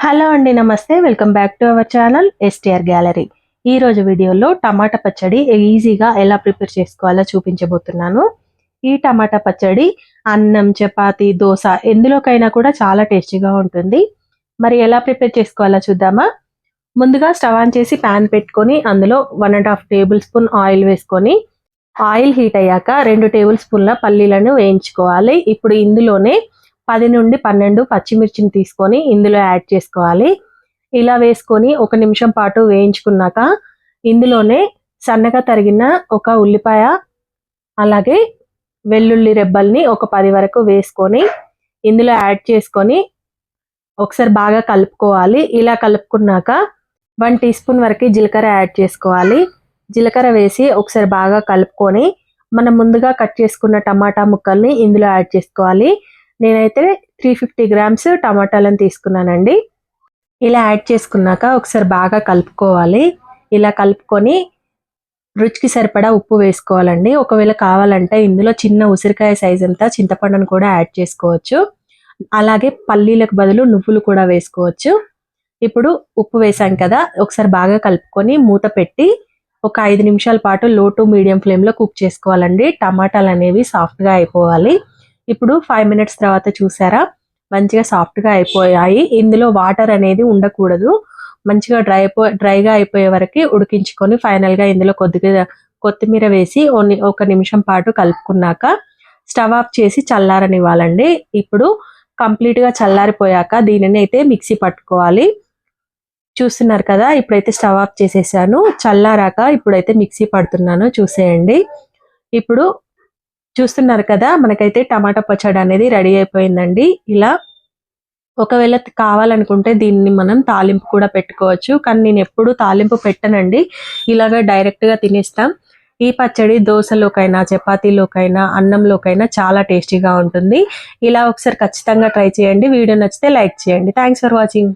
Hello అండి, నమస్తే. Welcome back to our channel STR gallery. ఈ రోజు వీడియోలో టమాటా పచ్చడి ఈజీగా ఎలా ప్రిపేర్ చేసుకోవాలో చూపించబోతున్నాను. ఈ టమాటా పచ్చడి అన్నం, చపాతి, దోశ ఎందులోకైనా కూడా చాలా టేస్టీగా ఉంటుంది. మరి ఎలా ప్రిపేర్ చేసుకోవాలో చూద్దామా? ముందుగా స్టవ్ ఆన్ చేసి ప్యాన్ పెట్టుకొని అందులో 1.5 టేబుల్ స్పూన్ ఆయిల్ వేసుకొని ఆయిల్ హీట్ అయ్యాక 2 టేబుల్ స్పూన్ల పల్లీలను వేయించుకోవాలి. ఇప్పుడు ఇందులోనే 10 నుండి 12 పచ్చిమిర్చిని తీసుకొని ఇందులో యాడ్ చేసుకోవాలి. ఇలా వేసుకొని 1 నిమిషం పాటు వేయించుకున్నాక ఇందులోనే సన్నగా తరిగిన ఒక ఉల్లిపాయ, అలాగే వెల్లుల్లి రెబ్బల్ని ఒక 10 వరకు వేసుకొని ఇందులో యాడ్ చేసుకొని ఒకసారి బాగా కలుపుకోవాలి. ఇలా కలుపుకున్నాక 1 టీ స్పూన్ వరకు జీలకర్ర యాడ్ చేసుకోవాలి. జీలకర్ర వేసి ఒకసారి బాగా కలుపుకొని మనం ముందుగా కట్ చేసుకున్న టమాటా ముక్కల్ని ఇందులో యాడ్ చేసుకోవాలి. నేనైతే 350 గ్రామ్స్ టమాటాలను తీసుకున్నానండి. ఇలా యాడ్ చేసుకున్నాక ఒకసారి బాగా కలుపుకోవాలి. ఇలా కలుపుకొని రుచికి సరిపడా ఉప్పు వేసుకోవాలండి. ఒకవేళ కావాలంటే ఇందులో చిన్న ఉసిరికాయ సైజ్ అంతా చింతపండును కూడా యాడ్ చేసుకోవచ్చు. అలాగే పల్లీలకు బదులు నువ్వులు కూడా వేసుకోవచ్చు. ఇప్పుడు ఉప్పు వేసాం కదా, ఒకసారి బాగా కలుపుకొని మూత పెట్టి ఒక 5 నిమిషాల పాటు లో టు మీడియం ఫ్లేమ్లో కుక్ చేసుకోవాలండి. టమాటాలు అనేవి సాఫ్ట్గా అయిపోవాలి. ఇప్పుడు 5 మినిట్స్ తర్వాత చూసారా, మంచిగా సాఫ్ట్గా అయిపోయాయి. ఇందులో వాటర్ అనేది ఉండకూడదు. మంచిగా డ్రైగా అయిపోయే వరకు ఉడికించుకొని ఫైనల్గా ఇందులో కొద్దిగా కొత్తిమీర వేసి 1 నిమిషం పాటు కలుపుకున్నాక స్టవ్ ఆఫ్ చేసి చల్లారనివ్వాలండి. ఇప్పుడు కంప్లీట్గా చల్లారిపోయాక దీనిని అయితే మిక్సీ పట్టుకోవాలి. చూస్తున్నారు కదా, ఇప్పుడైతే స్టవ్ ఆఫ్ చేసేసాను. చల్లారాక ఇప్పుడైతే మిక్సీ పడుతున్నాను, చూసేయండి. ఇప్పుడు చూస్తున్నారు కదా, మనకైతే టమాటా పచ్చడి అనేది రెడీ అయిపోయిందండి. ఇలా ఒకవేళ కావాలనుకుంటే దీన్ని మనం తాలింపు కూడా పెట్టుకోవచ్చు, కానీ నేను ఎప్పుడు తాలింపు పెట్టనండి. ఇలాగ డైరెక్ట్గా తినేస్తాం. ఈ పచ్చడి దోశలోకైనా, చపాతీలోకైనా, అన్నంలోకైనా చాలా టేస్టీగా ఉంటుంది. ఇలా ఒకసారి ఖచ్చితంగా ట్రై చేయండి. వీడియో నచ్చితే లైక్ చేయండి. Thanks for watching.